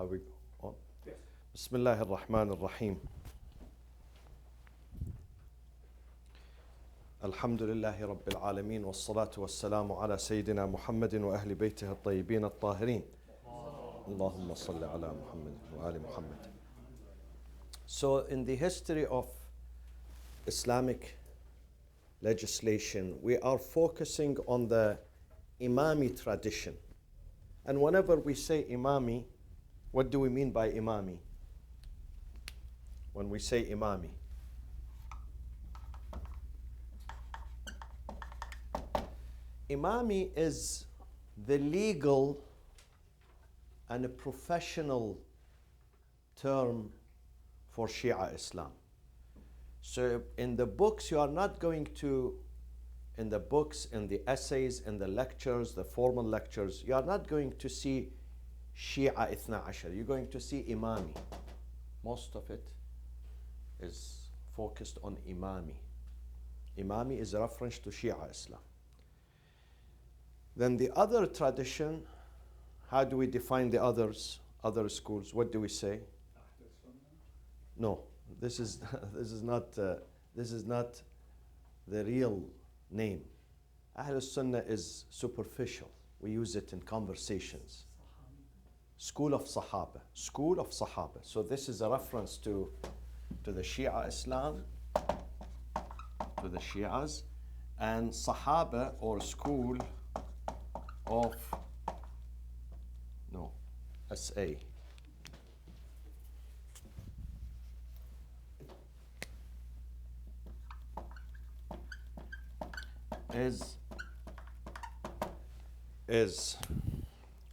Are we on? Yes. Bismillah ar-Rahman ar-Rahim. Alhamdulillahi Rabbil Alameen wa salatu wa salamu ala Sayyidina Muhammadin wa ahli baytihi at-tayyibin at-tahirin. Allahumma salli ala Muhammad wa ali Muhammad. So in the history of Islamic legislation, we are focusing on the Imami tradition. And whenever we say Imami, what do we mean by Imami? When we say Imami, Imami is the legal and a professional term for Shia Islam. So in the books, you are not going to, in the books, in the essays, in the lectures, the formal lectures, you are not going to see Shia Ithna Ashar. You're going to see Imami. Most of it is focused on Imami. Imami is a reference to Shia Islam. Then the other tradition, how do we define the other schools? What do we say? No, this is not the real name. Ahl Sunnah is superficial. We use it in conversations. School of Sahaba. School of Sahaba. So this is a reference to the Shia Islam, to the Shias, and Sahaba or school of SA. Is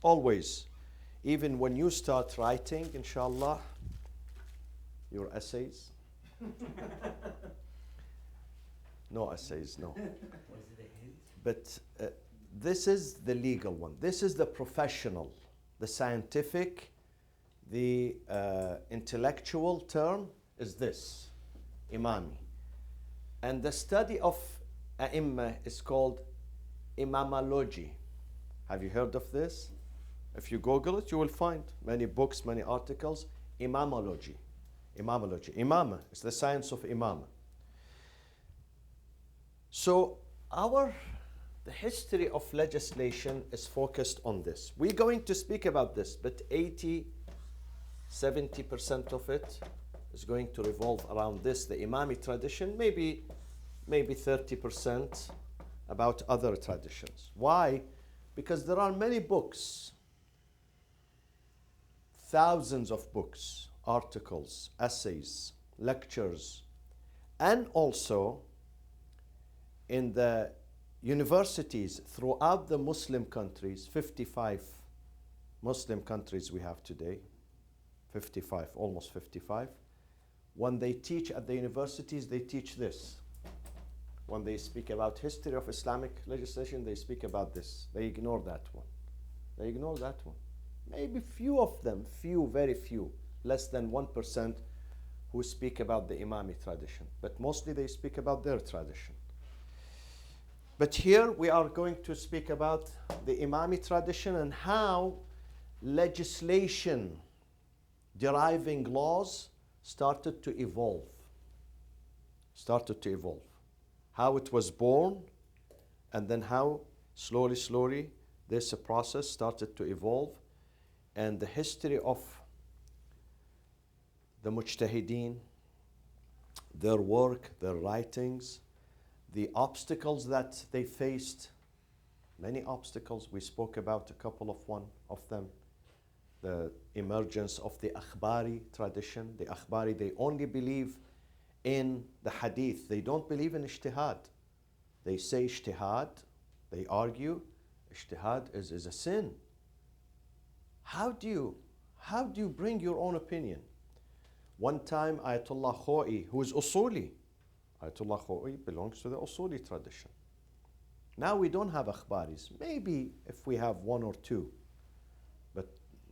always, even when you start writing, inshallah, your essays. No essays, no. But this is the legal one. This is the professional, the scientific, the intellectual term is this, Imami. And the study of A'imma is called imamology. Have you heard of this? If you Google it, you will find many books, many articles. Imamology. Imamology. Imama is the science of imama. So the history of legislation is focused on this. We're going to speak about this, but 70% of it is going to revolve around this, the Imami tradition, maybe 30% about other traditions. Why? Because there are many books, thousands of books, articles, essays, lectures, and also in the universities throughout the Muslim countries, 55 Muslim countries we have today, 55, almost 55. When they teach at the universities, they teach this. When they speak about history of Islamic legislation, they speak about this. They ignore that one. They ignore that one. Maybe few of them, very few, less than 1% who speak about the Imami tradition. But mostly they speak about their tradition. But here we are going to speak about the Imami tradition and how legislation deriving laws started to evolve. How it was born, and then how slowly this process started to evolve, and the history of the mujtahideen, their work, their writings, the obstacles that they faced, many obstacles. We spoke about a couple of them. The emergence of the Akhbari tradition. The Akhbari, they only believe in the hadith. They don't believe in ijtihad. They say ijtihad, they argue, ijtihad is a sin. How do you bring your own opinion? One time Ayatollah Khoi, who is Usuli, Ayatollah Khoi belongs to the Usuli tradition. Now we don't have Akhbaris. Maybe if we have one or two. But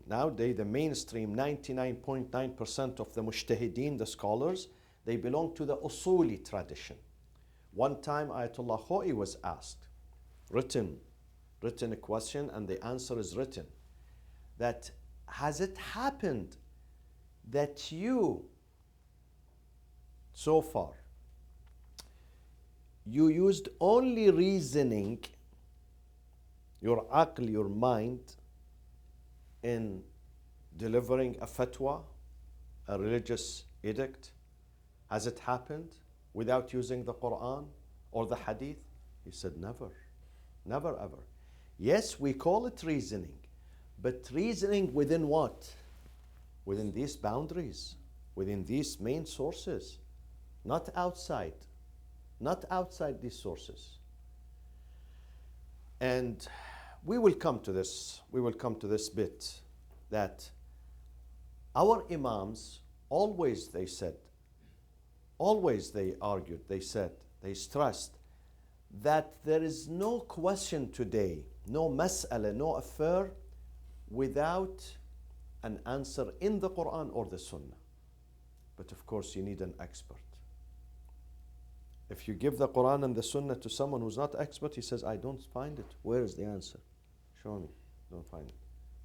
nowadays the mainstream, 99.9% of the mujtahideen, the scholars, they belong to the Usuli tradition. One time Ayatollah Khoi was asked, written a question, and the answer is written, that has it happened that you, so far, you used only reasoning, your aql, your mind, in delivering a fatwa, a religious edict? Has it happened without using the Quran or the Hadith? He said, never, never ever. Yes, we call it reasoning, but reasoning within what? Within these boundaries, within these main sources, not outside, not outside these sources. And we will come to this bit, that our Imams always, they said, always they argued, they said, they stressed that there is no question today, no mas'ala, no affair without an answer in the Quran or the Sunnah. But of course you need an expert. If you give the Quran and the Sunnah to someone who's not expert, he says, I don't find it. Where is the answer? Show me. Don't find it.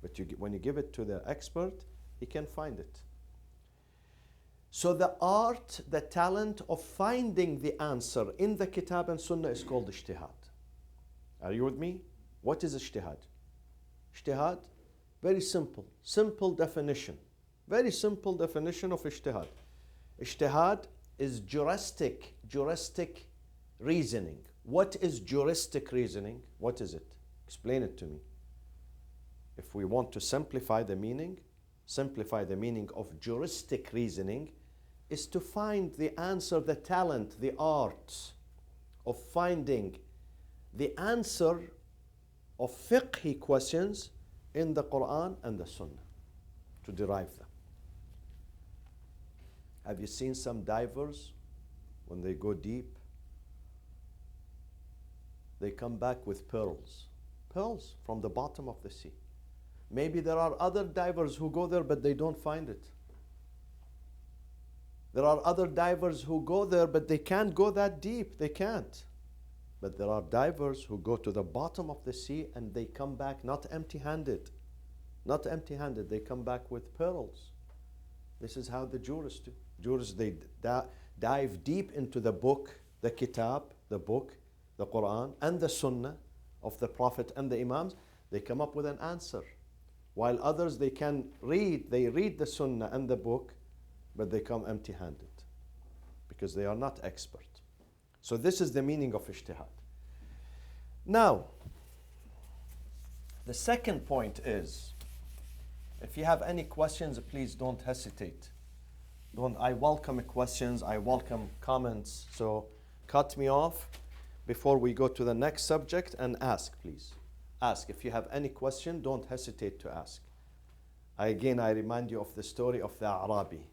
But when you give it to the expert, he can find it. So the art, the talent of finding the answer in the Kitab and Sunnah is called ijtihad. Are you with me? What is ijtihad? Ijtihad, very simple. Simple definition. Very simple definition of ijtihad. Ijtihad is juristic reasoning. What is juristic reasoning? What is it? Explain it to me. If we want to simplify the meaning of juristic reasoning is to find the answer, the talent, the art of finding the answer of fiqhi questions in the Quran and the Sunnah, to derive them. Have you seen some divers, when they go deep, they come back with pearls from the bottom of the sea? Maybe there are other divers who go there but they don't find it. There are other divers who go there but they can't go that deep. They can't. But there are divers who go to the bottom of the sea and they come back not empty-handed. Not empty-handed. They come back with pearls. This is how the jurists do. Jurists, they dive deep into the book, the kitab, the book, the Quran and the Sunnah of the Prophet and the Imams. They come up with an answer. While others, they read the Sunnah and the book, but they come empty-handed because they are not expert. So this is the meaning of ijtihad. Now, the second point is, if you have any questions, please don't hesitate. I welcome questions, I welcome comments. So cut me off before we go to the next subject and ask, please. Ask. If you have any question, don't hesitate to ask. I remind you of the story of the Arabi.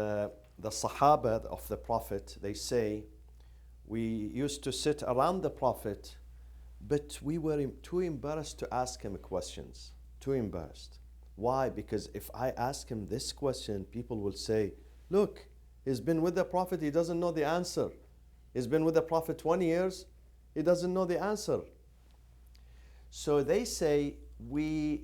The Sahaba of the Prophet, they say, we used to sit around the Prophet, but we were too embarrassed to ask him questions. Too embarrassed. Why? Because if I ask him this question, people will say, look, he's been with the Prophet, he doesn't know the answer. He's been with the Prophet 20 years, he doesn't know the answer. So they say, we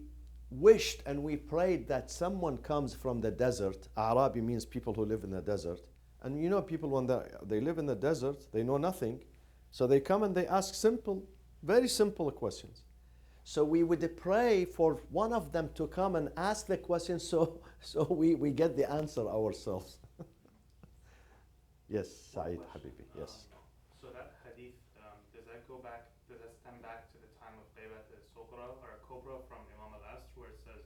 wished and we prayed that someone comes from the desert. Arabi means people who live in the desert. And you know, people when they live in the desert, they know nothing. So they come and they ask simple, very simple questions. So we would pray for one of them to come and ask the question so we get the answer ourselves. Yes, Saeed Habibi, yes. So that hadith, does that stem back to the time of Baybat al-Sughra or Kubra from Imam al-Asr, where it says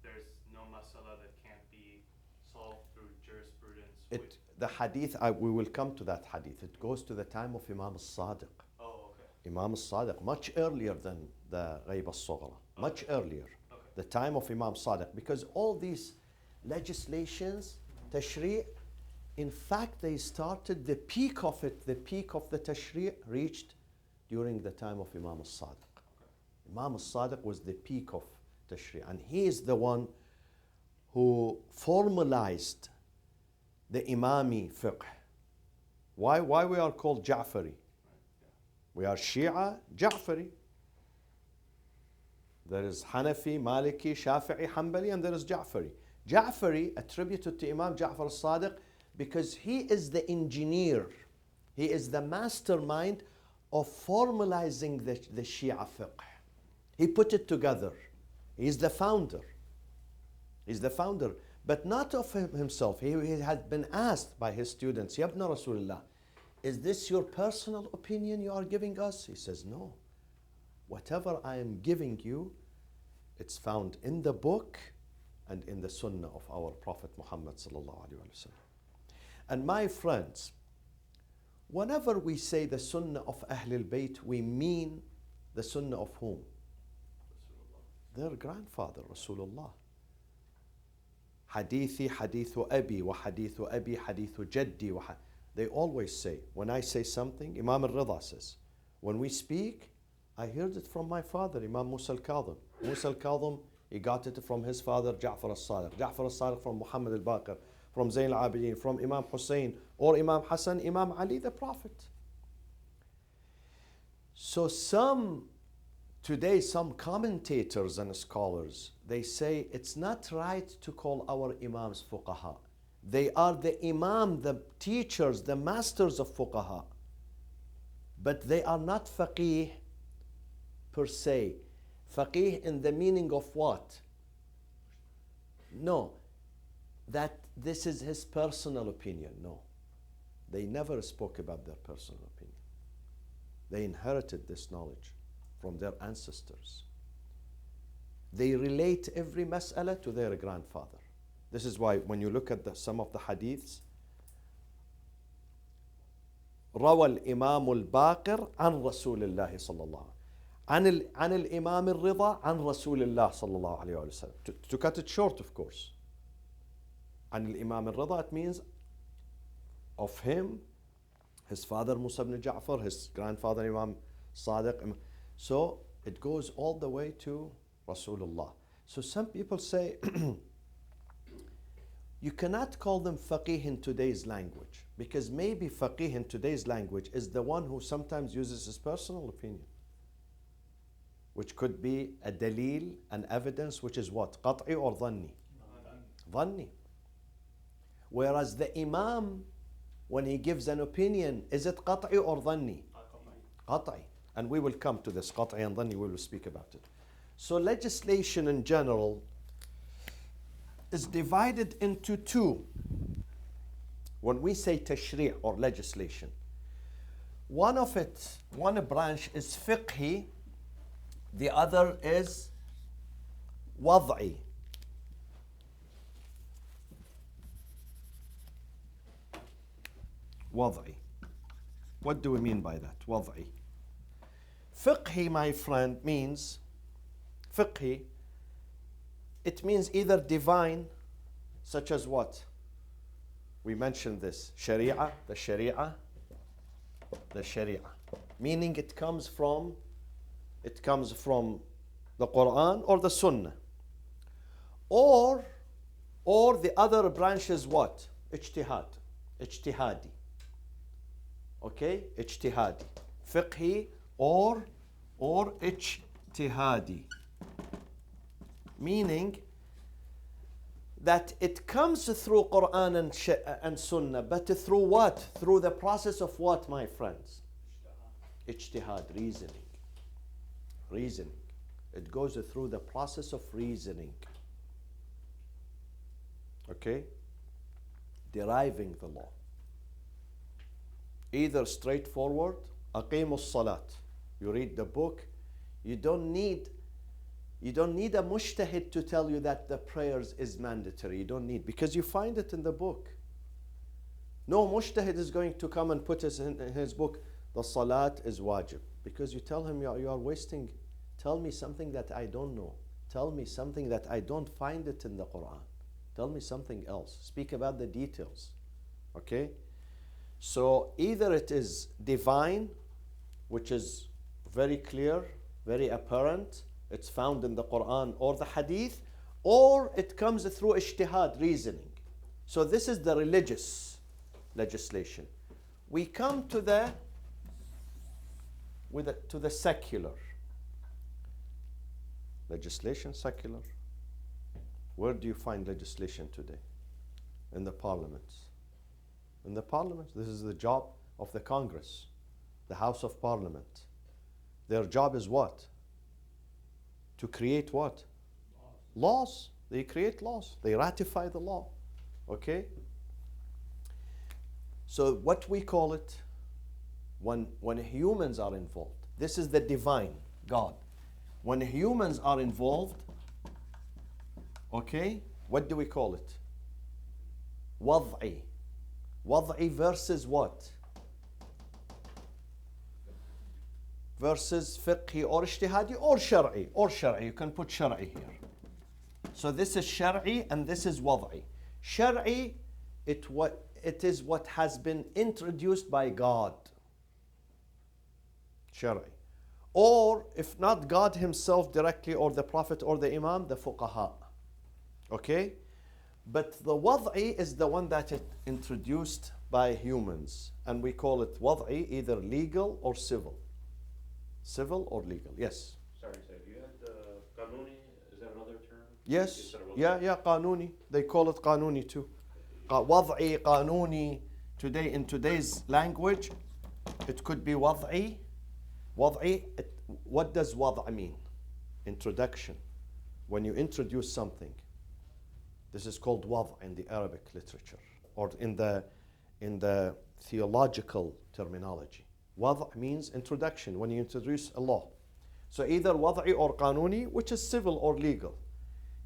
there's no masala that can't be solved through jurisprudence? The hadith, we will come to that hadith. It goes to the time of Imam al-Sadiq. Oh, okay. Imam al-Sadiq, much earlier than the Ghayb al-Sughra, much earlier. Okay. The time of Imam Sadiq, because all these legislations, tashri', in fact, they started, the peak of it, the peak of the tashri' reached during the time of Imam al-Sadiq. Okay. Imam al-Sadiq was the peak of tashri', and he is the one who formalized the Imami fiqh. Why we are called Ja'fari? We are Shia Ja'fari. There is Hanafi, Maliki, Shafi'i, Hanbali, and there is Ja'fari. Ja'fari, attributed to Imam Ja'far al-Sadiq, because he is the engineer. He is the mastermind of formalizing the Shia fiqh. He put it together. He's the founder. He's the founder, but not of himself. He had been asked by his students, Yabna Rasulullah, is this your personal opinion you are giving us? He says, no. Whatever I am giving you, it's found in the book and in the sunnah of our Prophet Muhammad sallallahu alaihi wasallam. And my friends, whenever we say the sunnah of Ahlul Bayt, we mean the sunnah of whom? Their grandfather, Rasulullah. Hadithi, hadithu abi, wa hadithu abi, hadithu jaddi. They always say, when I say something, Imam al-Rida says, when we speak, I heard it from my father, Imam Musa al-Kadhim. Musa al-Kadhim, he got it from his father, Ja'far al-Sadiq. Ja'far al-Sadiq from Muhammad al-Baqir, from Zayn al-Abidin, from Imam Hussein, or Imam Hassan, Imam Ali, the Prophet. So today, some commentators and scholars, they say it's not right to call our Imams fuqaha. They are the Imam, the teachers, the masters of fuqaha. But they are not faqih per se. Faqih in the meaning of what? No, that this is his personal opinion. No, they never spoke about their personal opinion. They inherited this knowledge from their ancestors. They relate every mas'ala to their grandfather. This is why when you look at some of the hadiths, روى الإمام الباقر عن رسول الله صلى الله عليه وسلم عن الإمام الرضا عن رسول الله صلى الله عليه وسلم. To cut it short, of course. عن الإمام الرضا, it means of him, his father Musa ibn Ja'far, his grandfather Imam Sadiq. So it goes all the way to Rasulullah. So some people say you cannot call them faqih in today's language, because maybe faqih in today's language is the one who sometimes uses his personal opinion, which could be a dalil, an evidence, which is what? Qat'i or dhanni? Dhanni. Whereas the imam, when he gives an opinion, is it qat'i or dhanni? Qat'i. And we will come to this, qat'i and dhanni, we will speak about it. So legislation in general is divided into two. When we say tashri' or legislation, one branch is fiqhi, the other is wad'i. Wad'i. What do we mean by that? Wad'i. Fiqhi, my friend, means fiqhi. It means either divine, such as what? We mentioned this. Sharia, the Sharia. Meaning it comes from the Quran or the Sunnah. Or the other branch is what? Ijtihadi. Okay? Ijtihadi. Fiqhi or ijtihadi. Meaning that it comes through Quran and Sunnah, but through what? Through the process of what, my friends? Ijtihad, reasoning. It goes through the process of reasoning. Okay? Deriving the law. Either straightforward, aqimus salat. You read the book, you don't need a mujtahid to tell you that the prayers is mandatory. You don't need, because you find it in the book. No mujtahid is going to come and put in his book, the salat is wajib. Because you tell him you are wasting. Tell me something that I don't know. Tell me something that I don't find it in the Quran. Tell me something else. Speak about the details. Okay? So either it is divine, which is very clear, very apparent, it's found in the Quran or the Hadith, or it comes through ijtihad, reasoning. So this is the religious legislation. We come to the secular. Legislation, secular. Where do you find legislation today? In the parliaments. In the parliaments. This is the job of the Congress, the House of Parliament. Their job is what? To create what? Laws. They create laws. They ratify the law. Okay? So what we call it, when humans are involved, this is the divine, God. When humans are involved, okay, what do we call it? Wad'i. Wad'i versus what? Versus fiqhi or ijtihadi or shar'i. Or shar'i. You can put shar'i here. So this is shar'i and this is wad'i. Shar'i, it is what has been introduced by God. Shar'i. Or if not God himself directly or the Prophet or the Imam, the fuqaha. Okay? But the wad'i is the one that is introduced by humans. And we call it wad'i, either legal or civil. Civil or legal, yes. Sorry, you had qanuni, is that another term? Yes, yeah, qanuni. They call it qanuni too. Wad'i, qanuni. Today, in today's language, it could be wad'i. Wad'i, what does wad'a mean? Introduction. When you introduce something. This is called wad'a in the Arabic literature or in the theological terminology. Wad'a means introduction, when you introduce a law. So either wad'i or qanuni, which is civil or legal.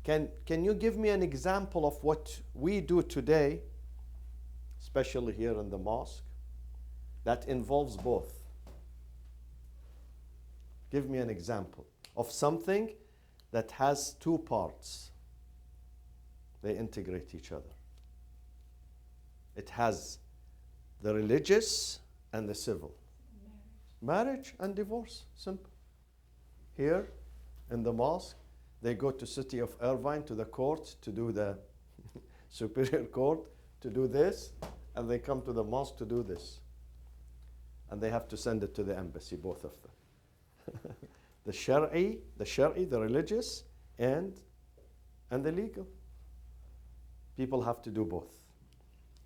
Can you give me an example of what we do today, especially here in the mosque, that involves both? Give me an example of something that has two parts. They integrate each other. It has the religious and the civil. Marriage and divorce, simple. Here in the mosque, they go to city of Irvine, to the court, to do the superior court, to do this, and they come to the mosque to do this. And they have to send it to the embassy, both of them. the shari, the religious, and the legal. People have to do both.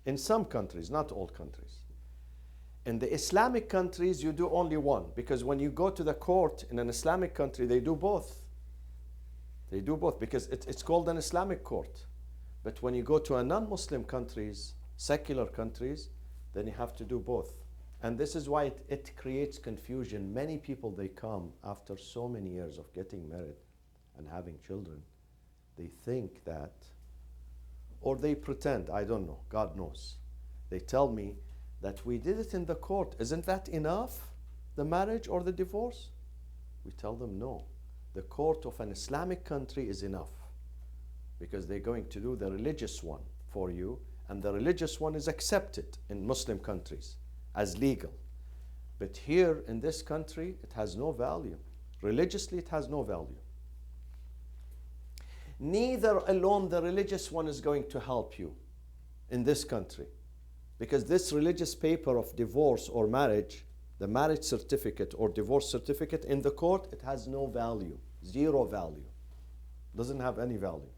In some countries, not all countries. In the Islamic countries, you do only one, because when you go to the court in an Islamic country, they do both. They do both because it's called an Islamic court. But when you go to a non-Muslim countries, secular countries, then you have to do both. And this is why it creates confusion. Many people, they come after so many years of getting married and having children. They think that, or they pretend, I don't know, God knows. They tell me that we did it in the court. Isn't that enough, the marriage or the divorce? We tell them no. The court of an Islamic country is enough because they're going to do the religious one for you, and the religious one is accepted in Muslim countries as legal. But here in this country, it has no value. Religiously, it has no value. Neither alone the religious one is going to help you in this country, because this religious paper of divorce or marriage, the marriage certificate or divorce certificate in the court, it has no value, zero value, doesn't have any value.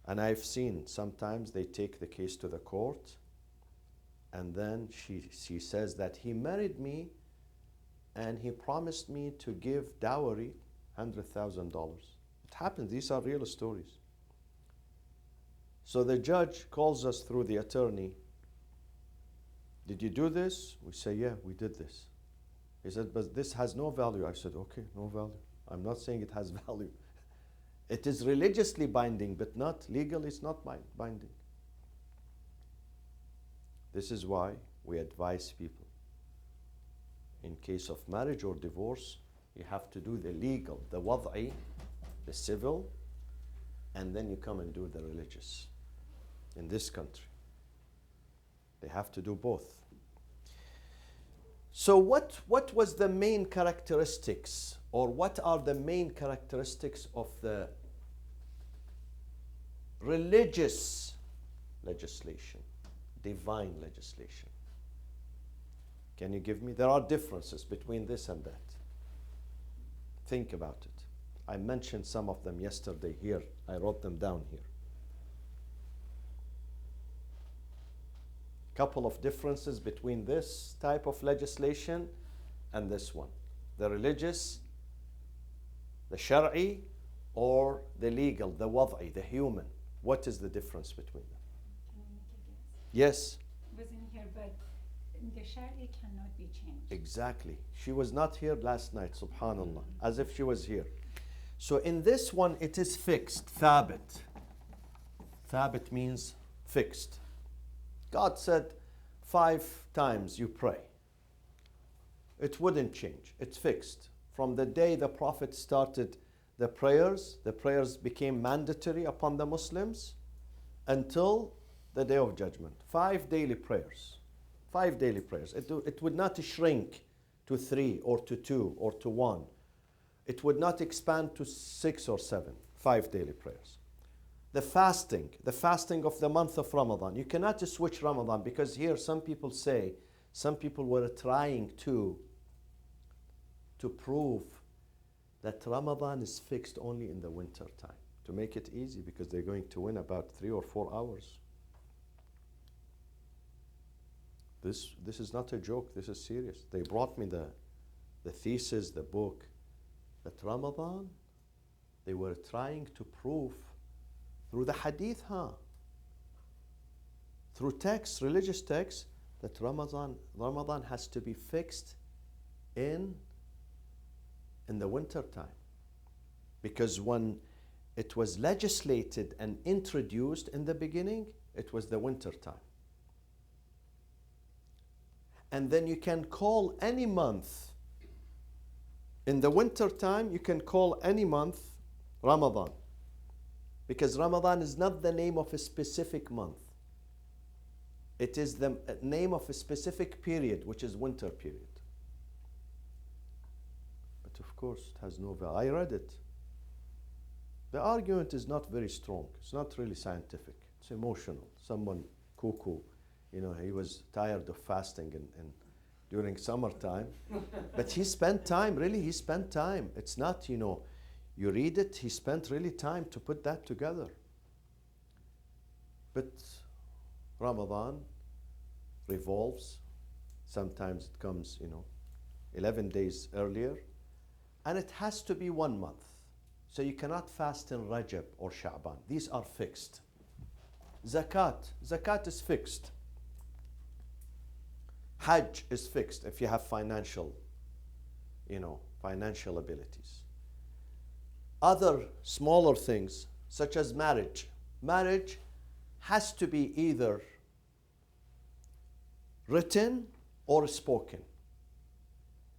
And I've seen sometimes they take the case to the court, and then she says that he married me and he promised me to give dowry $100,000. It happens, these are real stories. So the judge calls us through the attorney. Did you do this? We say, yeah, we did this. He said, but this has no value. I said, okay, no value. I'm not saying it has value. It is religiously binding, but not legally, it's not binding. This is why we advise people. In case of marriage or divorce, you have to do the legal, the wad'i, the civil, and then you come and do the religious in this country. They have to do both. So what was the main characteristics, or what are the main characteristics of the religious legislation, divine legislation? Can you give me? There are differences between this and that. Think about it. I mentioned some of them yesterday here. I wrote them down here. Couple of differences between this type of legislation and this one. The religious, the Shar'i, or the legal, the Wad'i, the human. What is the difference between them? Can I make a guess? Yes, Wasn't here, but the Shari cannot be changed. exactly. She was not here last night, subhanallah, as if she was here. So in this one, it is fixed, thabit. Thabit means fixed. God said 5 times you pray. It wouldn't change. It's fixed. From the day the Prophet started the prayers became mandatory upon the Muslims until the Day of Judgment. 5 daily prayers. 5 daily prayers. It would not shrink to 3 or to 2 or to 1. It would not expand to 6 or 7. 5 daily prayers. The fasting of the month of Ramadan. You cannot just switch Ramadan, because here some people were trying to prove that Ramadan is fixed only in the winter time, to make it easy, because they're going to win about 3 or 4 hours. This is not a joke, this is serious. They brought me the thesis, the book, that Ramadan, they were trying to prove through the hadith, through texts, religious texts, that Ramadan has to be fixed in the winter time. Because when it was legislated and introduced in the beginning, it was the winter time. And then you can call any month, in the winter time, you can call any month Ramadan. Because Ramadan is not the name of a specific month. It is the name of a specific period, which is winter period. But of course, it has no value. I read it. The argument is not very strong. It's not really scientific. It's emotional. Someone cuckoo, he was tired of fasting and during summertime. But he spent time, really, he spent time. It's not, you read it, he spent really time to put that together. But Ramadan revolves. Sometimes it comes, 11 days earlier. And it has to be 1 month. So you cannot fast in Rajab or Sha'ban. These are fixed. Zakat is fixed. Hajj is fixed if you have financial abilities. Other smaller things, such as marriage. Marriage has to be either written or spoken.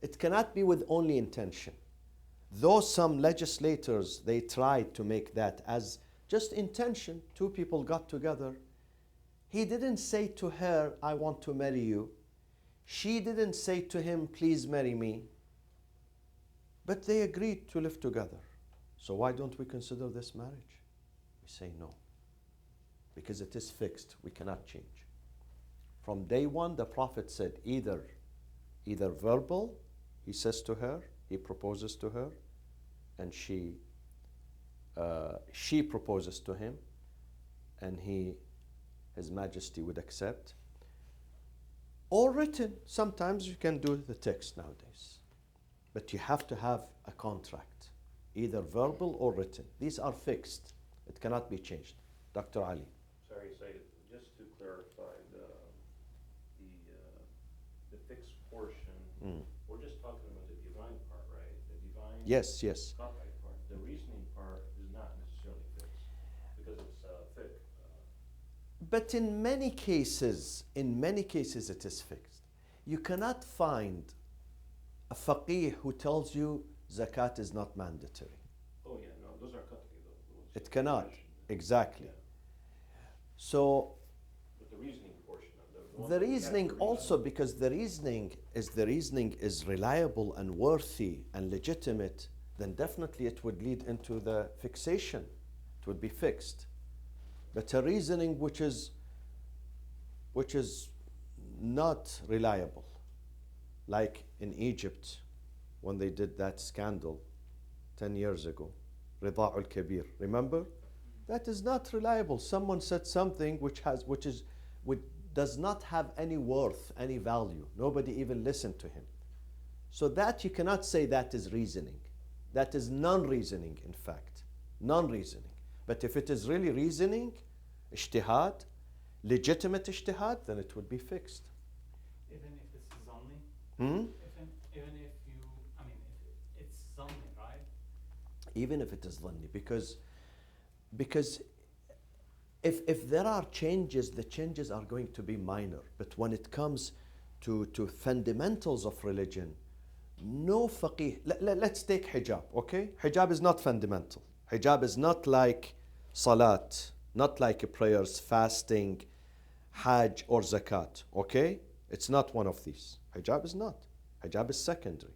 It cannot be with only intention. Though some legislators, they tried to make that as just intention, 2 people got together. He didn't say to her, I want to marry you. She didn't say to him, please marry me. But they agreed to live together. So why don't we consider this marriage? We say no. Because it is fixed. We cannot change. From day one, the Prophet said either verbal, he says to her, he proposes to her, and she proposes to him, and His Majesty would accept. Or written. Sometimes you can do the text nowadays. But you have to have a contract, either verbal or written. These are fixed. It cannot be changed. Dr. Ali. Sorry, Said, just to clarify the fixed portion, we're just talking about the divine part, right? The divine Yes. copyright part. The reasoning part is not necessarily fixed because it's fiqh. But in many cases it is fixed. You cannot find a faqih who tells you zakat is not mandatory. Oh yeah, no, those are qat'i though. It cannot. Question. Exactly. Yeah. So But the reasoning portion of the one the that we have reasoning to read also, on. because the reasoning is reliable and worthy and legitimate, then definitely it would lead into the fixation. It would be fixed. But a reasoning which is not reliable, like in Egypt when they did that scandal 10 years ago. Rida'ul Kabir. Remember? That is not reliable. Someone said something which does not have any worth, any value. Nobody even listened to him. So that you cannot say that is reasoning. That is non-reasoning, in fact. Non-reasoning. But if it is really reasoning, ijtihad, legitimate ijtihad, then it would be fixed. Even if it's zanni? Hmm? Even if you, I mean, if it's zanni, right? Even if it is dhanni, because if there are changes, the changes are going to be minor. But when it comes to fundamentals of religion, no faqih. Let's take hijab, okay? Hijab is not fundamental. Hijab is not like salat, not like prayers, fasting, hajj, or zakat, okay? It's not one of these. Hijab is not. Hijab is secondary.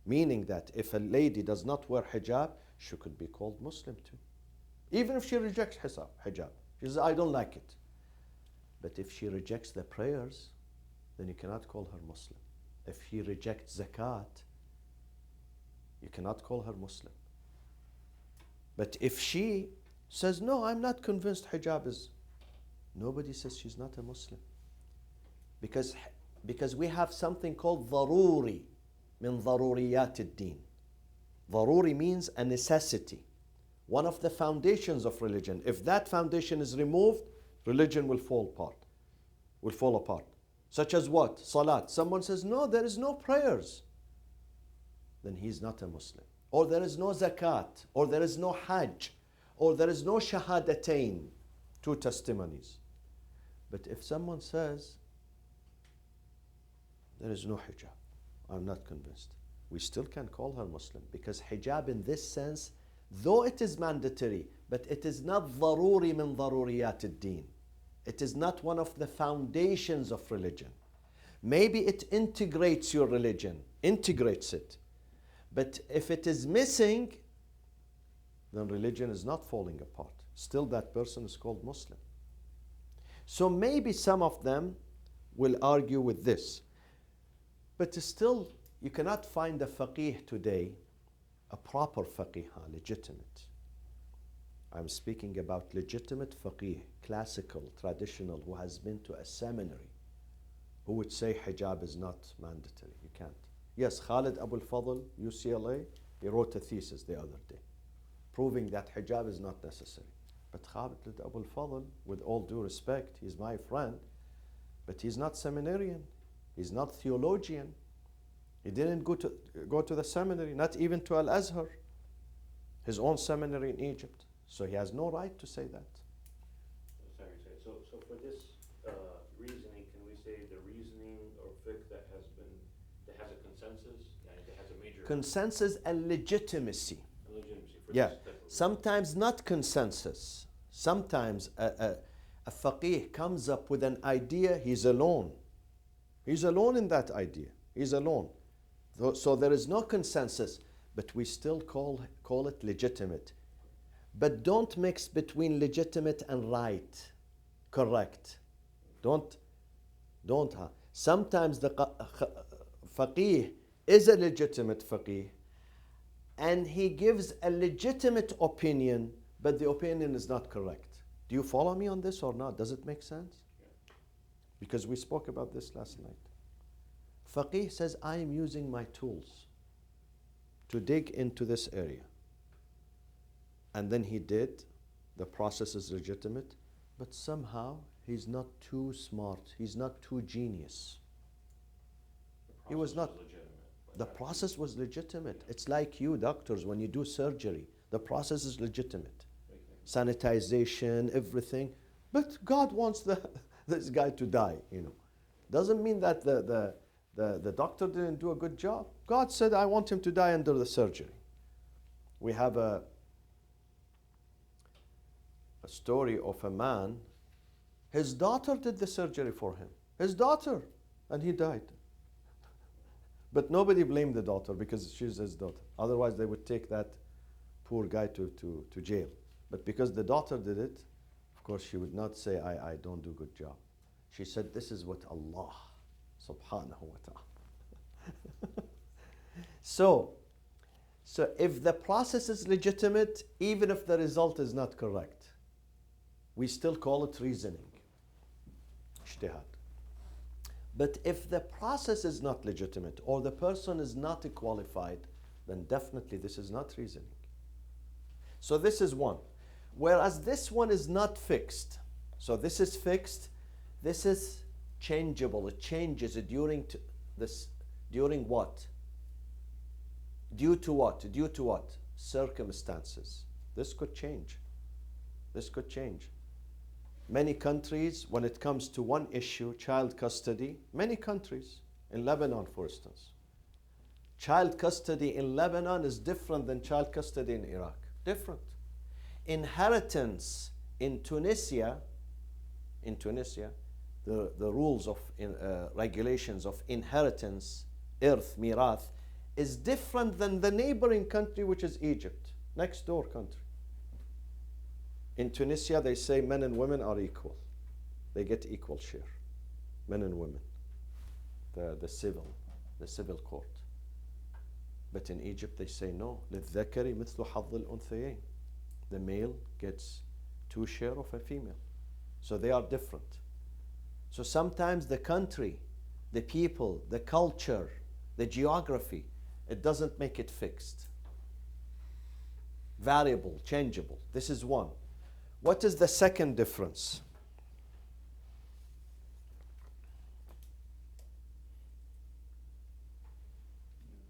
Meaning that if a lady does not wear hijab, she could be called Muslim too. Even if she rejects hijab. She says, I don't like it. But if she rejects the prayers, then you cannot call her Muslim. If she rejects zakat, you cannot call her Muslim. But if she says, no, I'm not convinced hijab is, nobody says she's not a Muslim. Because we have something called ضروري من ضروريات الدين. ضروري means a necessity. One of the foundations of religion. If that foundation is removed, religion will fall apart. Such as what? Salat. Someone says, no, there is no prayers. Then he's not a Muslim. Or there is no zakat. Or there is no hajj. Or there is no shahadatain. 2 testimonies. But if someone says, there is no hijab, I'm not convinced, we still can call her Muslim. Because hijab in this sense, though it is mandatory, but it is not ضروري من ضروريات الدين. It is not one of the foundations of religion. Maybe it integrates your religion, integrates it. But if it is missing, then religion is not falling apart. Still that person is called Muslim. So maybe some of them will argue with this. But still, you cannot find a faqih today, a proper faqih, legitimate. I'm speaking about legitimate faqih, classical, traditional, who has been to a seminary, who would say hijab is not mandatory. You can't. Yes, Khalid Abul Fadl, UCLA, he wrote a thesis the other day, proving that hijab is not necessary. But Khalid Abul Fadl, with all due respect, he's my friend, but he's not seminarian. He's not theologian. He didn't go to the seminary, not even to Al-Azhar, his own seminary in Egypt. So he has no right to say that. Sorry. So for this reasoning, can we say the reasoning or fiqh that has a consensus, that has a major Consensus and legitimacy. legitimacy for Yeah, this type of sometimes not consensus. Sometimes a faqih comes up with an idea, he's alone. He's alone in that idea. He's alone. So there is no consensus, but we still call it legitimate. But don't mix between legitimate and right, correct. Don't. Sometimes the faqih is a legitimate faqih, and he gives a legitimate opinion, but the opinion is not correct. Do you follow me on this or not? Does it make sense? Because we spoke about this last night. Faqih says, I am using my tools to dig into this area. And then he did. The process is legitimate. But somehow, he's not too smart. He's not too genius. He was not. The process was legitimate. It's like you, doctors, when you do surgery. The process is legitimate. Sanitization, everything. But God wants this guy to die, Doesn't mean that the doctor didn't do a good job. God said, I want him to die under the surgery. We have a story of a man. His daughter did the surgery for him. His daughter. And he died. But nobody blamed the daughter because she's his daughter. Otherwise, they would take that poor guy to jail. But because the daughter did it, of course, she would not say, I don't do a good job. She said, this is what Allah subhanahu wa ta'ala. So So if the process is legitimate, even if the result is not correct, we still call it reasoning, ijtihad. But if the process is not legitimate or the person is not qualified, then definitely this is not reasoning. So this is one. Whereas this one is not fixed. So this is fixed. This is changeable. It changes during during what? Due to what? Due to what? Circumstances. This could change. This could change. Many countries, when it comes to one issue, child custody, many countries, in Lebanon for instance, child custody in Lebanon is different than child custody in Iraq. Different. Inheritance in Tunisia, the rules of regulations of inheritance, irth, mirath, is different than the neighboring country, which is Egypt, next door country. In Tunisia, they say men and women are equal. They get equal share, men and women, the civil court. But in Egypt, they say no. للذكر مثل حظ الأنثيين. The male gets 2 share of a female. So they are different. So sometimes the country, the people, the culture, the geography, it doesn't make it fixed. Variable, changeable. This is one. What is the second difference?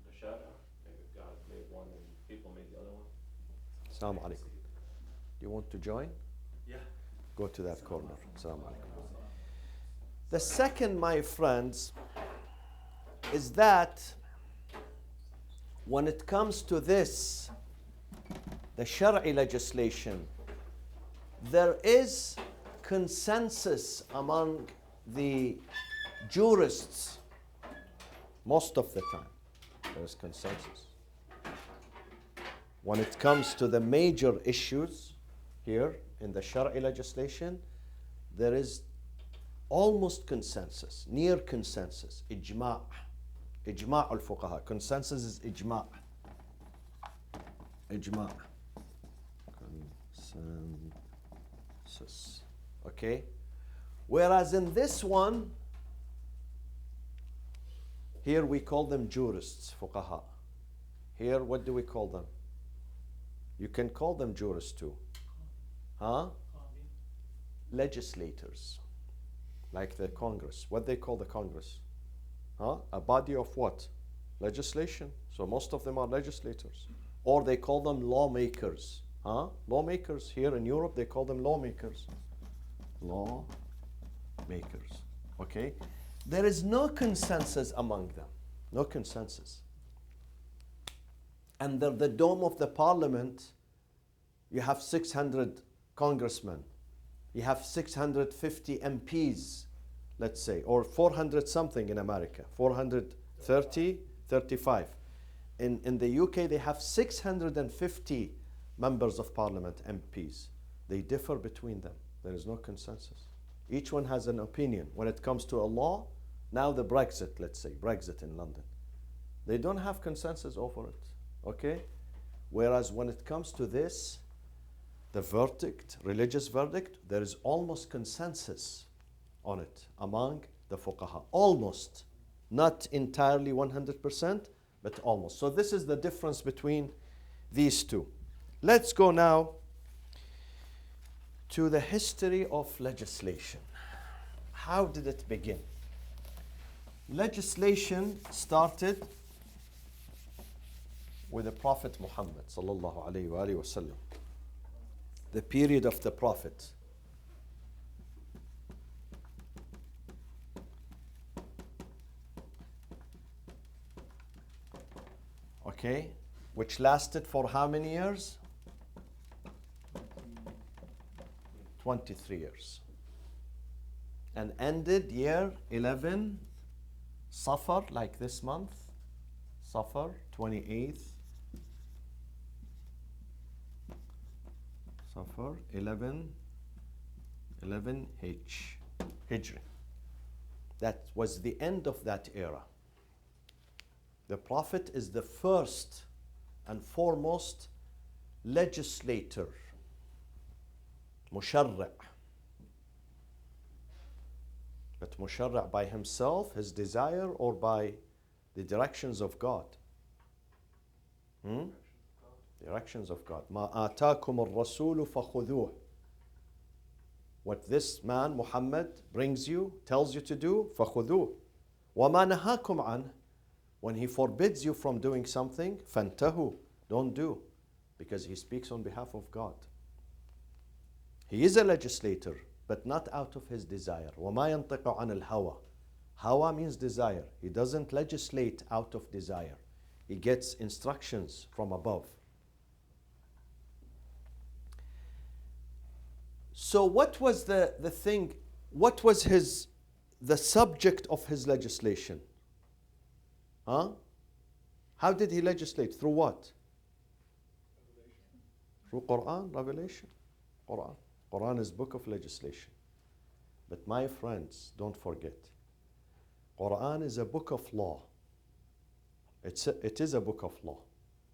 The Sharia, maybe God made one and people made the other one. Assalamu alaikum. Do you want to join? Yeah. Go to that corner. Assalamu alaikum. The second, my friends, is that when it comes to this, the Shari'i legislation, there is consensus among the jurists most of the time. There is consensus. When it comes to the major issues here in the Shari'i legislation, there is almost consensus, near consensus, ijma'. Ijma' al-fuqaha. Consensus is ijma'. Ijma'. Consensus. Okay? Whereas in this one, here we call them jurists, fuqaha. Here, what do we call them? You can call them jurists too. Huh? Legislators. Like the Congress. What they call the Congress? Huh? A body of what? Legislation. So most of them are legislators. Or they call them lawmakers. Huh? Lawmakers. Here in Europe, they call them lawmakers. Lawmakers. Okay? There is no consensus among them. No consensus. Under the dome of the parliament, you have 600 congressmen. You have 650 MPs, let's say, or 400 something in America, 430, 35. In the UK, they have 650 members of parliament, MPs. They differ between them. There is no consensus. Each one has an opinion. When it comes to a law, now the Brexit, let's say, Brexit in London, they don't have consensus over it, okay? Whereas when it comes to this, the verdict, religious verdict, there is almost consensus on it among the fuqaha. Almost. Not entirely 100%, but almost. So this is the difference between these two. Let's go now to the history of legislation. How did it begin? Legislation started with the Prophet Muhammad sallallahu alayhi wa sallam. The period of the Prophet. Okay, which lasted for how many years? 23 years. And ended year 11, Safar, like this month, Safar, 28th. Safar 11 Hijri. That was the end of that era. The Prophet is the first and foremost legislator, مشرع. But مشرع by himself, his desire, or by the directions of God? Directions of God. ما آتاكم الرسول فخذوه. What this man, Muhammad, brings you, tells you to do, فخذوه. وما نهاكم عنه. When he forbids you from doing something, فانتهوا. Don't do. Because he speaks on behalf of God. He is a legislator, but not out of his desire. وما ينطق عن الهوى. Hawa means desire. He doesn't legislate out of desire. He gets instructions from above. So what was the thing, what was the subject of his legislation? Huh? How did he legislate? Through what? Through Quran, revelation. Quran. Quran is book of legislation. But my friends, don't forget, Quran is a book of law. It is a book of law.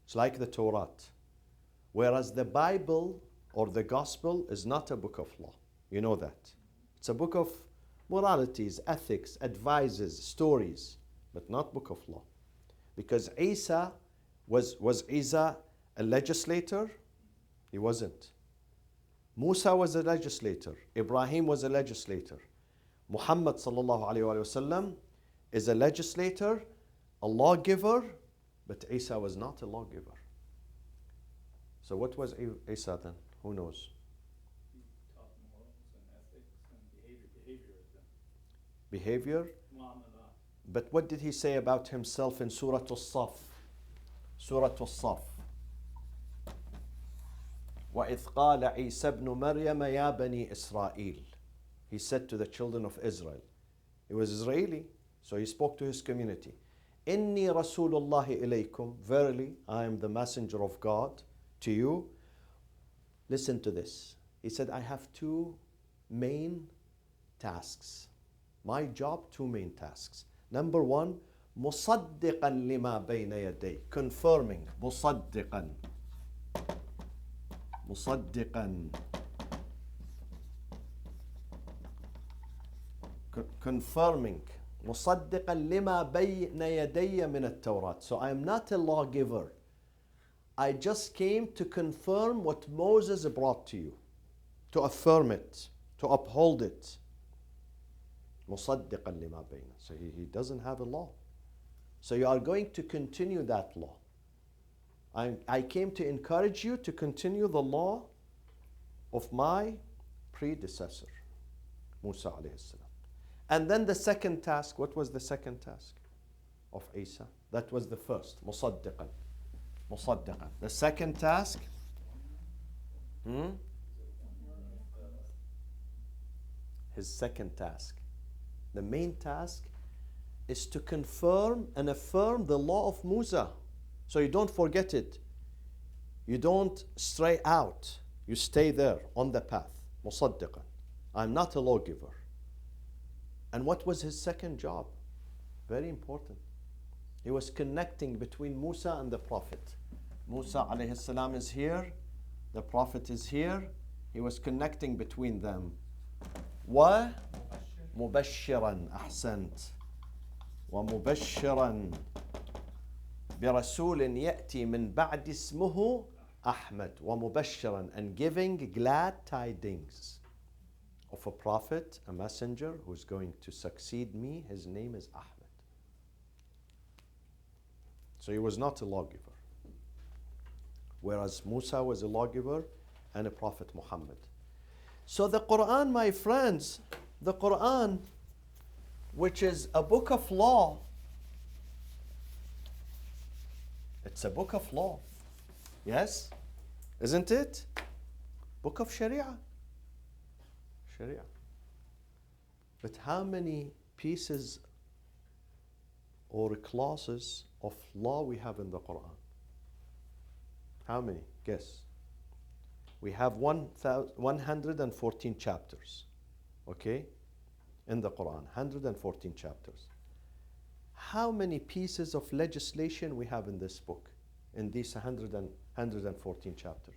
It's like the Torah. Whereas the Bible or the Gospel is not a book of law. You know that. It's a book of moralities, ethics, advices, stories, but not book of law. Because Isa, was Isa a legislator? He wasn't. Musa was a legislator. Ibrahim was a legislator. Muhammad sallallahu alayhi wa sallam is a legislator, a lawgiver, but Isa was not a lawgiver. So what was Isa then? Who knows? He taught morals and ethics and behavior. Behavior? Mu'amala. But what did he say about himself in Surah Al-Saf? Surah Al-Saf. وَإِذْ قَالَ عِيسَى ابْنُ مَرْيَمَ يَا بَنِي إِسْرَائِيلَ. He said to the children of Israel. He was Israeli, so he spoke to his community. إِنِّي رَسُولُ اللَّهِ إِلَيْكُمْ. Verily, I am the messenger of God to you. Listen to this. He said, I have two main tasks. My job, two main tasks. Number one, مُصَدِّقًا لِمَا بَيْنَ يَدَيْ. Confirming. مُصَدِّقًا. مُصَدِّقًا. Confirming. مُصَدِّقًا لِمَا بَيْنَ يَدَيَّ مِنَ التَّوْرَاةِ. So I am not a lawgiver. I just came to confirm what Moses brought to you, to affirm it, to uphold it. مُصَدِّقًا لِمَا بَيْنَ. So he doesn't have a law. So you are going to continue that law. I came to encourage you to continue the law of my predecessor, Musa alayhi salam. And then the second task, what was the second task of Isa? That was the first, مُصَدِّقًا. مصدقا. The second task, his second task. The main task is to confirm and affirm the law of Musa. So you don't forget it. You don't stray out. You stay there on the path. مصدقا. I'm not a lawgiver. And what was his second job? Very important. He was connecting between Musa and the Prophet. Musa alayhi salam is here, the Prophet is here. He was connecting between them. وَمُبَشِّرًا أحسنت وَمُبَشِّرًا بِرَسُولٍ يَأْتِي مِنْ بَعْدِ اسْمُهُ أحمد. وَمُبَشِّرًا. And giving glad tidings of a prophet, a messenger who's going to succeed me. His name is Ahmed. So he was not a lawgiver. Whereas Musa was a lawgiver and a prophet Muhammad. So the Quran, my friends, the Quran, which is a book of law, it's a book of law. Yes? Isn't it? Book of Sharia. Sharia. But how many pieces or clauses of law we have in the Quran? How many? Guess. We have 114 chapters. Okay? In the Quran, 114 chapters. How many pieces of legislation we have in this book? in these 114 chapters?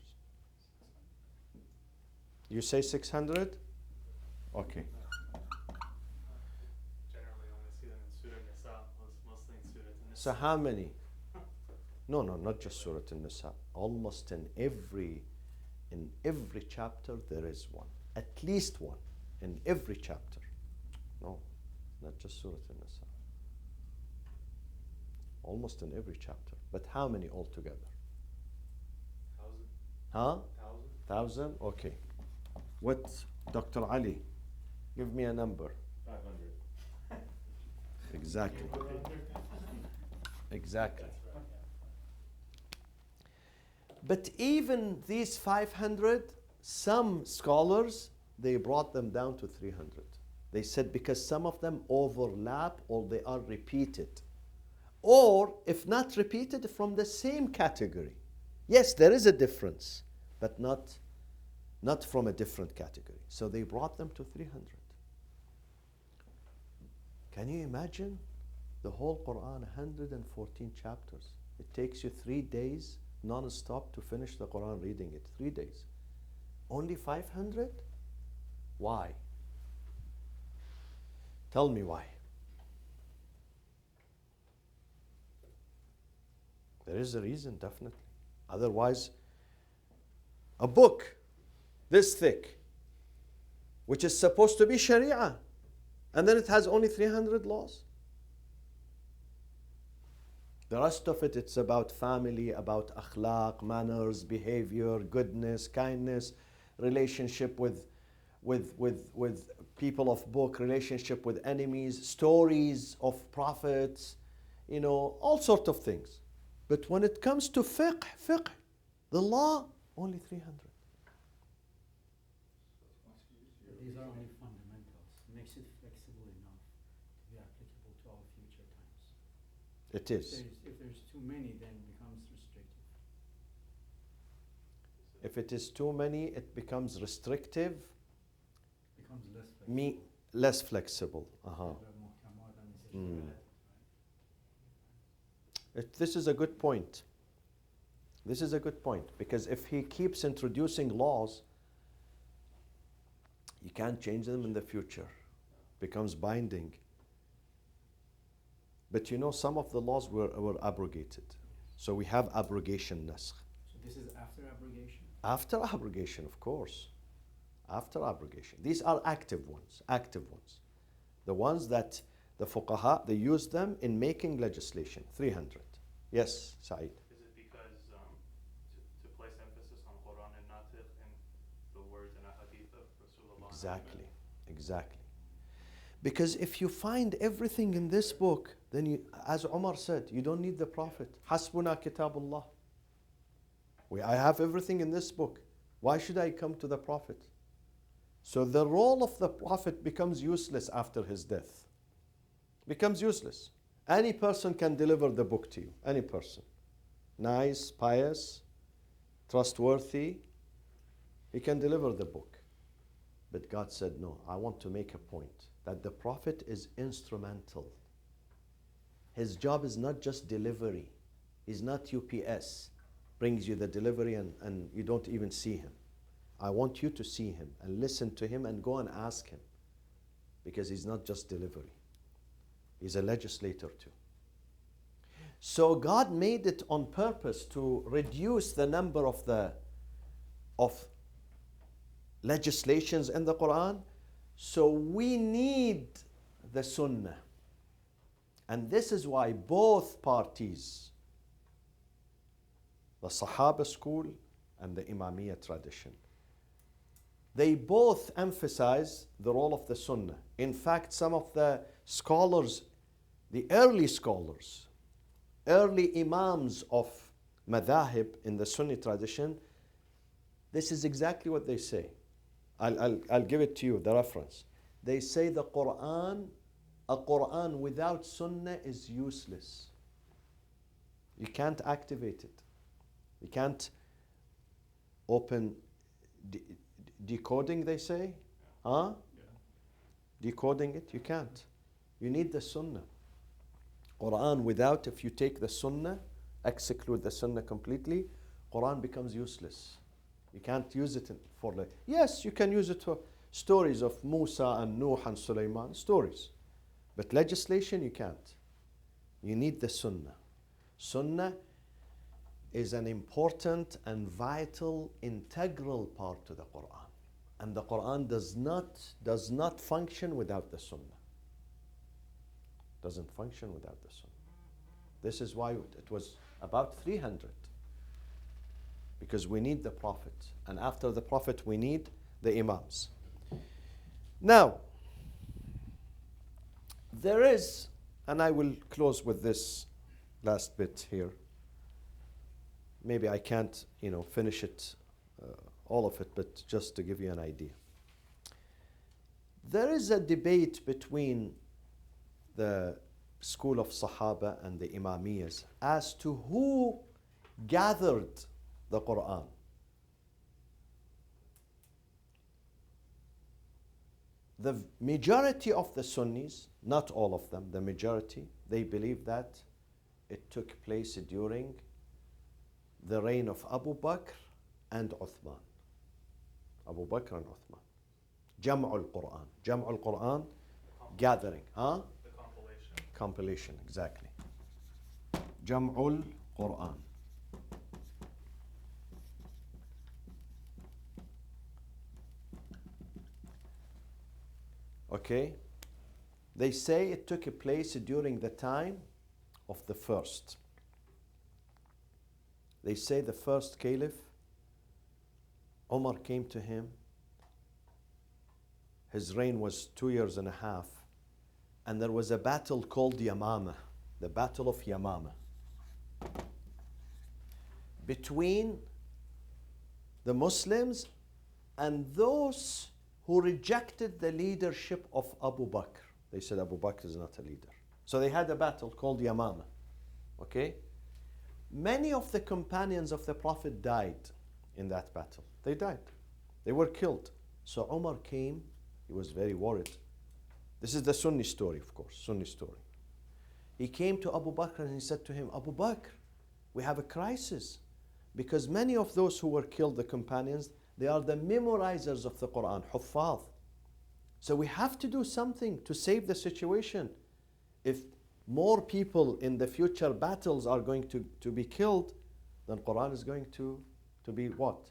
You say 600? Okay. Generally only see them in Surah Nisa, mostly in Surah Nisa. So how many? No, not just Surah An-Nisa. Almost in every chapter there is one. At least one in every chapter. No, not just Surah An-Nisa. Almost in every chapter. But how many altogether? 1,000. Huh? 1,000. 1,000? Okay. What, Dr. Ali? Give me a number. 500. Exactly. Exactly. But even these 500, some scholars, they brought them down to 300. They said because some of them overlap or they are repeated. Or, if not repeated, from the same category. Yes, there is a difference, but not from a different category. So they brought them to 300. Can you imagine? The whole Quran, 114 chapters. It takes you 3 days non-stop to finish the Quran reading it. 3 days. Only 500? Why? Tell me why. There is a reason, definitely. Otherwise, a book this thick, which is supposed to be Sharia, and then it has only 300 laws. The rest of it, it's about family, about akhlaq, manners, behavior, goodness, kindness, relationship with people of book, relationship with enemies, stories of prophets, all sorts of things. But when it comes to fiqh, the law, only 300. These are only fundamentals. Makes it flexible enough to be applicable to all future times. It is. If there's too many, then it becomes restrictive. If it is too many, it becomes restrictive, Becomes less flexible. less flexible. This is a good point. This is a good point, because if he keeps introducing laws, you can't change them in the future. Becomes binding. But some of the laws were abrogated. So we have abrogation nasakh. So this is after abrogation? After abrogation, of course. After abrogation. These are active ones. The ones that the fuqaha, they use them in making legislation. 300. Yes, Saeed. Is it because to place emphasis on Quran and Natikh and the words and ahadith of Rasulullah? Exactly. Because if you find everything in this book, then you, as Umar said, you don't need the Prophet. Hasbuna kitabullah. I have everything in this book. Why should I come to the Prophet? So the role of the Prophet becomes useless after his death. Becomes useless. Any person can deliver the book to you. Any person. Nice, pious, trustworthy. He can deliver the book. But God said, no, I want to make a point that the Prophet is instrumental. His job is not just delivery. He's not UPS. Brings you the delivery and you don't even see him. I want you to see him and listen to him and go and ask him. Because he's not just delivery. He's a legislator too. So God made it on purpose to reduce the number of legislations in the Quran. So we need the Sunnah. And this is why both parties, the Sahaba school and the Imamiyya tradition, they both emphasize the role of the Sunnah. In fact, some of the scholars, the early scholars, early Imams of Madhahib in the Sunni tradition, this is exactly what they say. I'll give it to you, the reference. They say a Quran without Sunnah is useless. You can't activate it. You can't open decoding, they say. Huh? Yeah. Decoding it, you can't. You need the Sunnah. Quran without, if you take the Sunnah, exclude the Sunnah completely, Quran becomes useless. You can't use it for like, yes, you can use it for stories of Musa and Nuh and Sulaiman, stories. But legislation, you can't. You need the Sunnah. Sunnah is an important and vital, integral part to the Quran. And the Quran does not function without the Sunnah. Doesn't function without the Sunnah. This is why it was about 300. Because we need the Prophet. And after the Prophet, we need the Imams. Now, there is, and I will close with this last bit here. Maybe I can't, finish it, all of it, but just to give you an idea. There is a debate between the school of Sahaba and the Imamiyyas as to who gathered the Quran. The majority of the Sunnis, not all of them, the majority, they believe that it took place during the reign of Abu Bakr and Uthman. Abu Bakr and Uthman. Jam'ul Quran. Jam'ul Quran, gathering. Huh? The compilation. Compilation, exactly. Jam'ul Quran. Okay? They say it took place during the time of the first. They say the first caliph, Umar came to him. His reign was 2 years and a half. And there was a battle called Yamama, the Battle of Yamama, between the Muslims and those who rejected the leadership of Abu Bakr. They said Abu Bakr is not a leader. So they had a battle called Yamama. Okay? Many of the companions of the Prophet died in that battle. They died. They were killed. So Umar came. He was very worried. This is the Sunni story, of course, Sunni story. He came to Abu Bakr and he said to him, Abu Bakr, we have a crisis. Because many of those who were killed, the companions, they are the memorizers of the Quran, Huffaz. So we have to do something to save the situation. If more people in the future battles are going to be killed, then Quran is going to be what?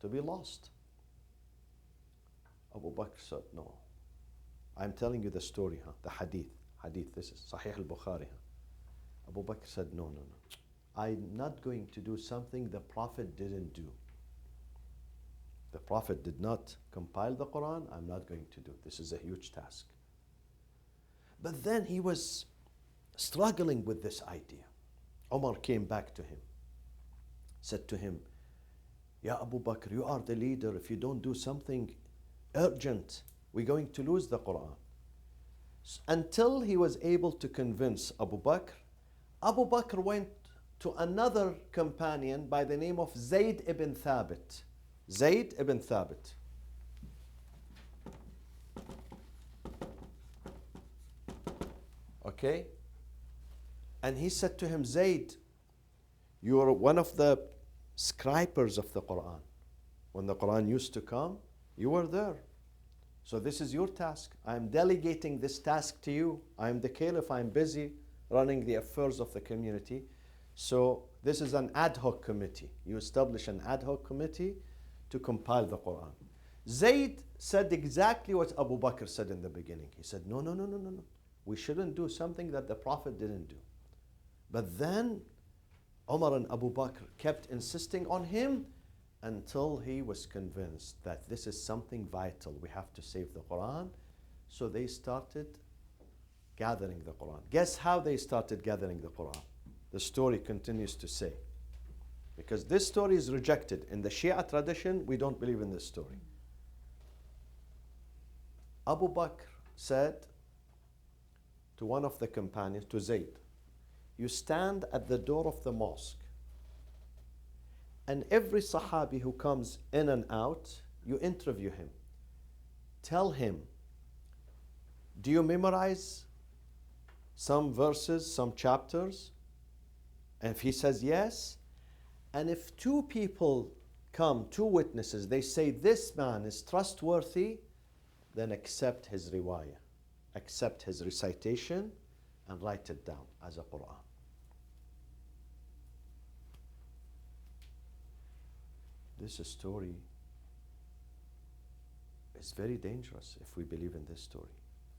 To be lost. Abu Bakr said, no. I'm telling you the story, the hadith. Hadith, this is Sahih al-Bukhari. Abu Bakr said, no. I'm not going to do something the Prophet didn't do. The Prophet did not compile the Quran. I'm not going to do it. This is a huge task. But then he was struggling with this idea. Umar came back to him, said to him, Ya Abu Bakr, you are the leader. If you don't do something urgent, we're going to lose the Quran. Until he was able to convince Abu Bakr, Abu Bakr went to another companion by the name of Zayd ibn Thabit. Zayd ibn Thabit. Okay? And he said to him, Zayd, you are one of the scribers of the Quran. When the Quran used to come, you were there. So this is your task. I am delegating this task to you. I am the caliph. I am busy running the affairs of the community. So this is an ad hoc committee. You establish an ad hoc committee to compile the Quran. Zayd said exactly what Abu Bakr said in the beginning. He said, no. We shouldn't do something that the Prophet didn't do. But then Umar and Abu Bakr kept insisting on him until he was convinced that this is something vital. We have to save the Quran. So they started gathering the Quran. Guess how they started gathering the Quran? The story continues to say. Because this story is rejected. In the Shia tradition, we don't believe in this story. Abu Bakr said to one of the companions, to Zayd, you stand at the door of the mosque, and every Sahabi who comes in and out, you interview him. Tell him, do you memorize some verses, some chapters? And if he says yes, and if two people come, two witnesses, they say this man is trustworthy, then accept his riwayah, accept his recitation, and write it down as a Quran. This story is very dangerous if we believe in this story.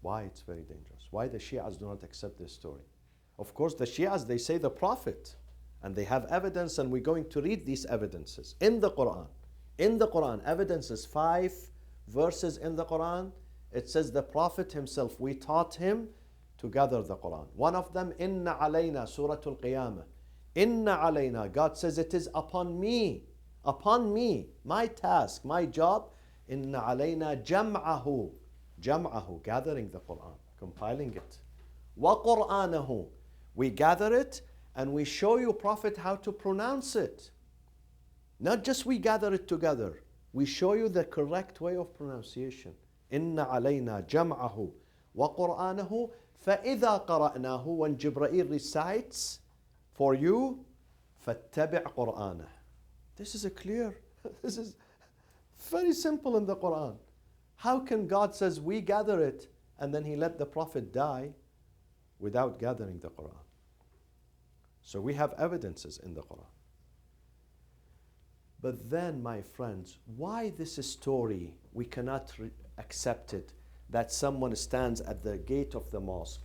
Why it's very dangerous? Why the Shias do not accept this story? Of course, the Shias, they say the Prophet, and they have evidence, and we're going to read these evidences in the Quran. In the Quran, evidences, 5 verses in the Quran. It says the Prophet himself, we taught him to gather the Quran. One of them, Inna alayna, Surah Al-Qiyamah. Inna alayna, God says it is upon me, my task, my job. Inna alayna jam'ahu, gathering the Quran, compiling it. Wa Qur'anahu, we gather it and we show you, Prophet, how to pronounce it. Not just we gather it together, we show you the correct way of pronunciation. Inna alayna jam'ahu wa Qur'anahu فَإِذَا قَرَأْنَاهُ, when Jibreel recites for you, فَاتَّبِعْ قُرْآنَهُ. This is this is very simple in the Quran. How can God says we gather it and then he let the Prophet die without gathering the Quran? So we have evidences in the Quran. But then, my friends, why this story we cannot accept it, that someone stands at the gate of the mosque,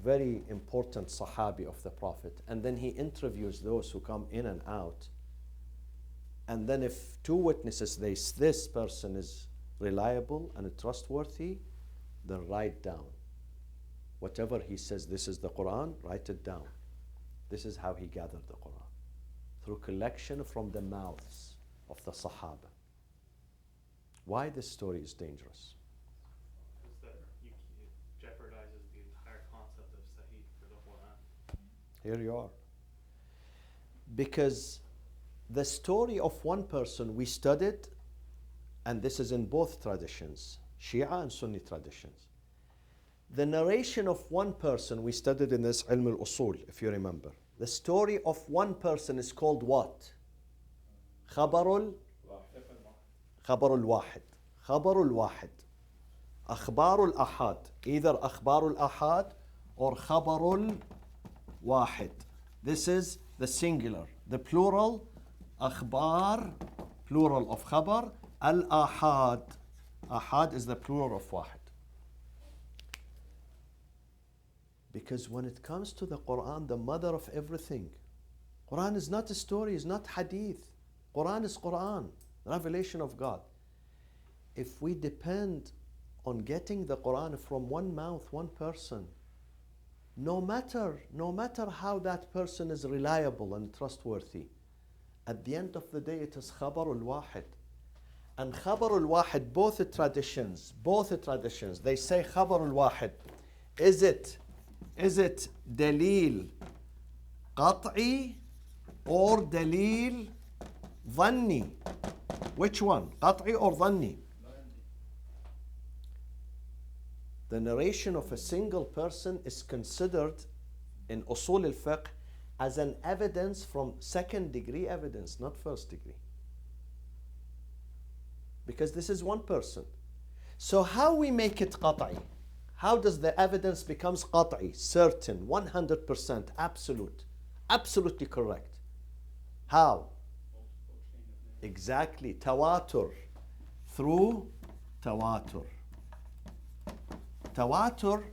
very important Sahabi of the Prophet, and then he interviews those who come in and out. And then if two witnesses, this person is reliable and trustworthy, then write down. Whatever he says, this is the Quran, write it down. This is how he gathered the Quran, through collection from the mouths of the Sahaba. Why this story is dangerous? Because it jeopardizes the entire concept of Sahih for the Quran. Here you are. Because the story of one person we studied, and this is in both traditions, Shia and Sunni traditions. The narration of one person we studied in this Ilm al-Usul, if you remember. The story of one person is called what? Khabarul Wahid. Khabarul Wahid. Akhbarul Ahad. Either Akhbarul Ahad or Khabarul Wahid. This is the singular. The plural, Akhbar, plural of Khabar. Al-Ahad. Ahad is the plural of Wahid. Because when it comes to the Quran, the mother of everything, Quran is not a story, it's not hadith. Quran is Quran, revelation of God. If we depend on getting the Quran from one mouth, one person, no matter how that person is reliable and trustworthy, at the end of the day it is Khabarul Wahid. And Khabarul Wahid, both traditions, they say Khabarul Wahid. Is it dalil qat'i or dalil dhanni? Which one? Qat'i or dhanni? The narration of a single person is considered in usul al-fiqh as an evidence from second degree evidence, not first degree. Because this is one person. So how we make it qat'i? How does the evidence becomes qat'i, certain, 100%, absolutely correct? How? Exactly, tawatur, through tawatur. Tawatur,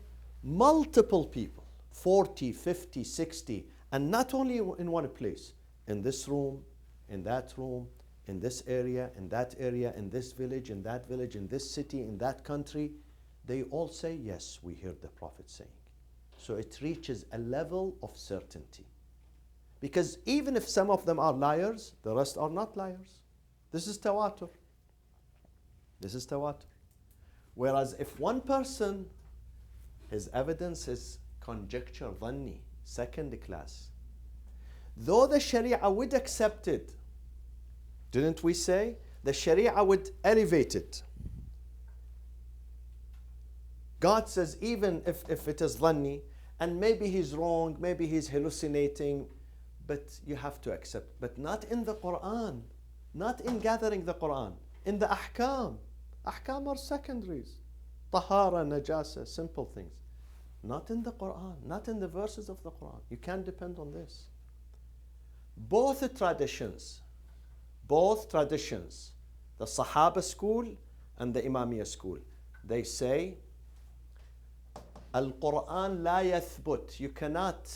multiple people, 40, 50, 60, and not only in one place, in this room, in that room, in this area, in that area, in this village, in that village, in this city, in that country. They all say, yes, we heard the Prophet saying. So it reaches a level of certainty. Because even if some of them are liars, the rest are not liars. This is tawatur. Whereas if one person, his evidence is conjecture, dhanni, second class. Though the Sharia would accept it, didn't we say? The Sharia would elevate it. God says even if it is dhanni, and maybe he's wrong, maybe he's hallucinating, but you have to accept. But not in the Quran, not in gathering the Quran, in the ahkam. Ahkam are secondaries. Tahara, najasa, simple things. Not in the Quran, not in the verses of the Quran. You can't depend on this. Both traditions, the Sahaba school and the Imamiyya school, they say, Al-Quran la yathbut. You cannot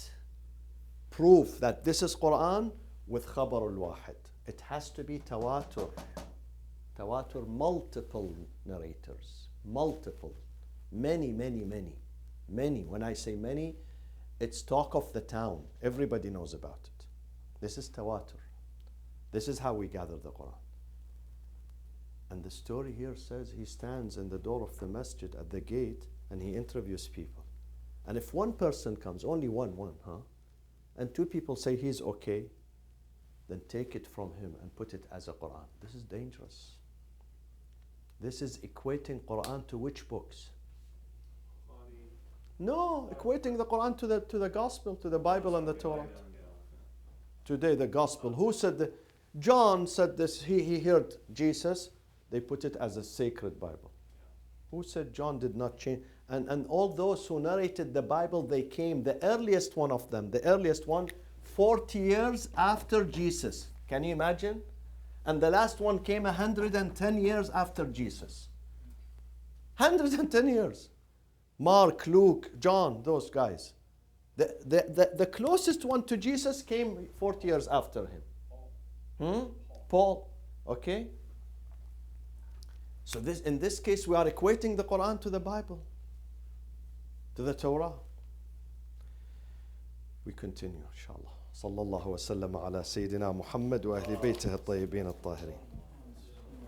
prove that this is Quran with khabar al-wahid. It has to be tawatur. Tawatur, multiple narrators. Multiple. Many. When I say many, it's talk of the town. Everybody knows about it. This is tawatur. This is how we gather the Quran. And the story here says he stands in the door of the masjid at the gate and he interviews people. And if one person comes, only one, and two people say he's okay, then take it from him and put it as a Quran. This is dangerous. This is equating Quran to which books? No, equating the Quran to the Gospel, to the Bible and the Torah. Today the Gospel. Who said that? John said this. He heard Jesus. They put it as a sacred Bible. Who said John did not change? And all those who narrated the Bible, they came, the earliest one of them, 40 years after Jesus. Can you imagine? And the last one came 110 years after Jesus. 110 years. Mark, Luke, John, those guys. The closest one to Jesus came 40 years after him. Paul. Okay? So in this case, we are equating the Quran to the Bible, to the Torah. We continue, inshallah. صلى الله وسلم على سيدنا محمد وأهل بيته الطيبين الطاهرين.